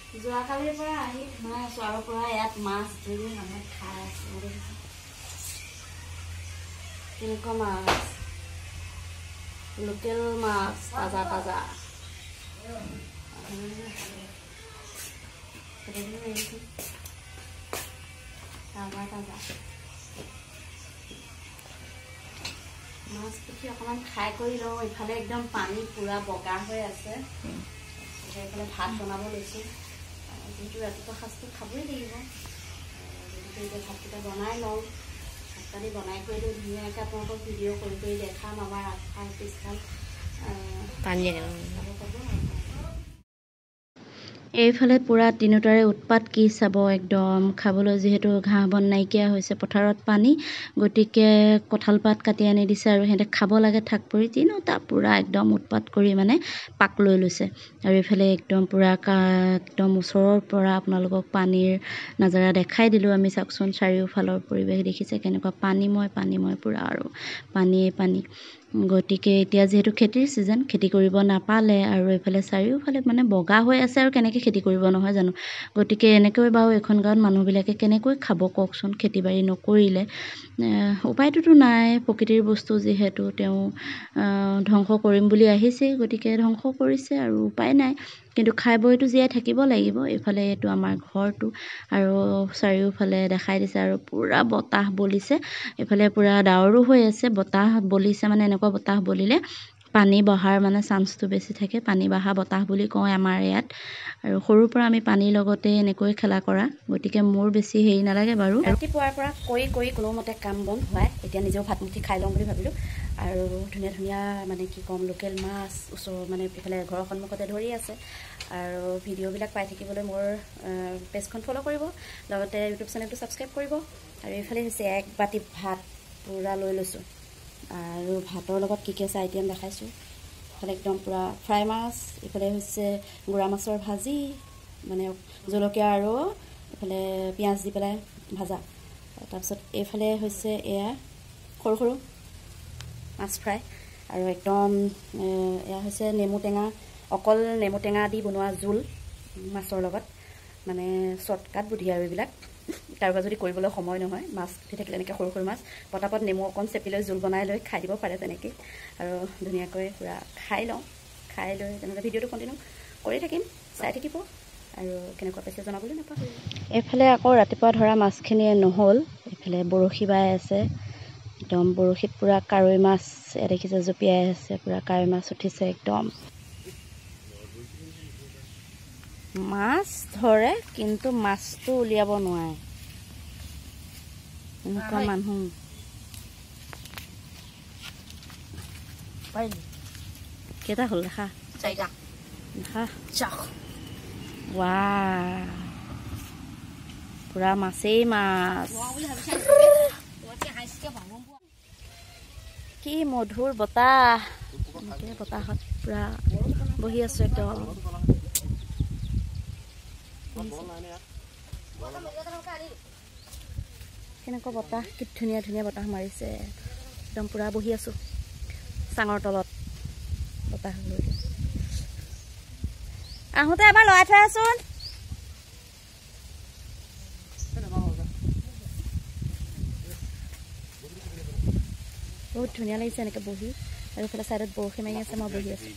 যোৱাকালিৰ পৰা আহি সোমাই আছোঁ আৰু পৰা ইয়াত মাছ ধৰি মানুহে খাই আছে কেনেকুৱা মাছ লোকেল মাছ তাজা তাজা তাজা তাজা মাছ পুঠি অকণমান খাই কৰি লওঁ ইফালে একদম পানী পুৰা বগা হৈ আছে এইফালে ভাত বনাব লৈছোঁ যিহেতু ৰাতিপুৱা সাজটো খাবই লাগিব গতিকে এতিয়া ভাতকেইটা বনাই লওঁ ভাত পানী বনাই কৰি লৈ ধুনীয়াকৈ আপোনালোকক ভিডিঅ' কৰি দেখাম আমাৰ আগফাল পিছফাল পানী চাব পাব এইফালে পুৰা তিনিওটাৰে উৎপাত কি চাব একদম খাবলৈ যিহেতু ঘাঁহ বন নাইকিয়া হৈছে পথাৰত পানী গতিকে কঁঠাল পাত কাটি আনি দিছে আৰু সিহঁতে খাব লাগে থাক পৰি তিনিওটা পুৰা একদম উৎপাত কৰি মানে পাক লৈ লৈছে আৰু এইফালে একদম পুৰা একদম ওচৰৰ পৰা আপোনালোকক পানীৰ নাজাৰা দেখাই দিলোঁ আমি চাওকচোন চাৰিওফালৰ পৰিৱেশ দেখিছে কেনেকুৱা পানীময় পুৰা আৰু পানীয়ে পানী গতিকে এতিয়া যিহেতু খেতিৰ ছিজন খেতি কৰিব নাপালে আৰু এইফালে চাৰিওফালে মানে বগা হৈ আছে আৰু কেনেকৈ খেতি কৰিব নহয় জানো গতিকে এনেকৈ বাৰু এখন গাঁৱত মানুহবিলাকে কেনেকৈ খাব কওকচোন খেতি বাৰী নকৰিলে উপায়টোতো নাই প্ৰকৃতিৰ বস্তু যিহেতু তেওঁ ধ্বংস কৰিম বুলি আহিছেই গতিকে ধ্বংস কৰিছে আৰু উপায় নাই কিন্তু খাই বৈতো জীয়াই থাকিব লাগিব এইফালে এইটো আমাৰ ঘৰটো আৰু চাৰিওফালে দেখাই দিছে আৰু পুৰা বতাহ বলিছে এইফালে পুৰা ডাৱৰো হৈ আছে বতাহ বলিছে মানে এনেকুৱা বতাহ বলিলে পানী বহাৰ মানে চান্সটো বেছি থাকে পানী বহা বতাহ বুলি কওঁ আমাৰ ইয়াত আৰু সৰুৰ পৰা আমি পানীৰ লগতে এনেকৈ খেলা কৰা গতিকে মোৰ বেছি হেৰি নালাগে বাৰু ৰাতিপুৱাৰ পৰা কৰি কোনোমতে কাম বন হোৱাই এতিয়া নিজেও ভাতমুঠি খাই লওঁ বুলি ভাবিলোঁ আৰু ধুনীয়া মানে কি ক'ম লোকেল মাছ ওচৰ মানে এইফালে ঘৰৰ সন্মুখতে ধৰি আছে আৰু ভিডিঅ'বিলাক পাই থাকিবলৈ মোৰ পেজখন ফ'ল' কৰিব লগতে ইউটিউব চেনেলটো ছাবস্ক্ৰাইব কৰিব আৰু এইফালে হৈছে এক বাতি ভাত পূৰা লৈ লৈছোঁ আৰু ভাতৰ লগত কি আছে আইটেম দেখাইছোঁ ইফালে একদম পূৰা ফ্ৰাই মাছ ইফালে হৈছে গুড়া মাছৰ ভাজি মানে জলকীয়া আৰু ইফালে পিঁয়াজ দি পেলাই ভাজা তাৰপিছত এইফালে হৈছে এয়া সৰু মাছ ফ্ৰাই আৰু একদম এয়া হৈছে নেমু টেঙা অকল নেমু টেঙা দি বনোৱা জোল মাছৰ লগত মানে শ্বৰ্টকাট বুদ্ধি আৰু এইবিলাক কাৰোবাৰ যদি কৰিবলৈ সময় নহয় মাছ উঠি থাকিলে এনেকৈ সৰু মাছ পটাপট নেমু অকণ চেপি লৈ জোল বনাই লৈ খাই দিব পাৰে তেনেকৈ আৰু ধুনীয়াকৈ পূৰা খাই লওঁ খাই লৈ তেনেকৈ ভিডিঅ'টো কণ্টিনিউ কৰি থাকিম চাই থাকিব আৰু কেনেকুৱা পাইছে জনাবলৈ নাপাহৰিব এইফালে আকৌ ৰাতিপুৱা ধৰা মাছখিনিয়ে নহ'ল এইফালে বৰশী বাই আছে একদম বৰশীত পূৰা কাৱৈ মাছ দেখিছে জঁপিয়াই আছে পূৰা কাৱৈ মাছ উঠিছে একদম মাছ ধৰে কিন্তু মাছটো উলিয়াব নোৱাৰে এনেকুৱা মানুহ কেইটা হ'ল দেখা ৱা পুৰা মাছেই মাছ কি মধুৰ বতাহ বতাহত পুৰা বহি আছো একদম কেনেকুৱা বতাহ কি ধুনীয়া বতাহ মাৰিছে একদম পুৰা বহি আছো চাঙৰ তলত বতাহ আহোঁতে এবাৰ লৰাই থৈ আছোন বহুত ধুনীয়া লাগিছে এনেকৈ বহি আৰু এইফালে চাইডত বৰশী মাৰি আছে মই বহি আছো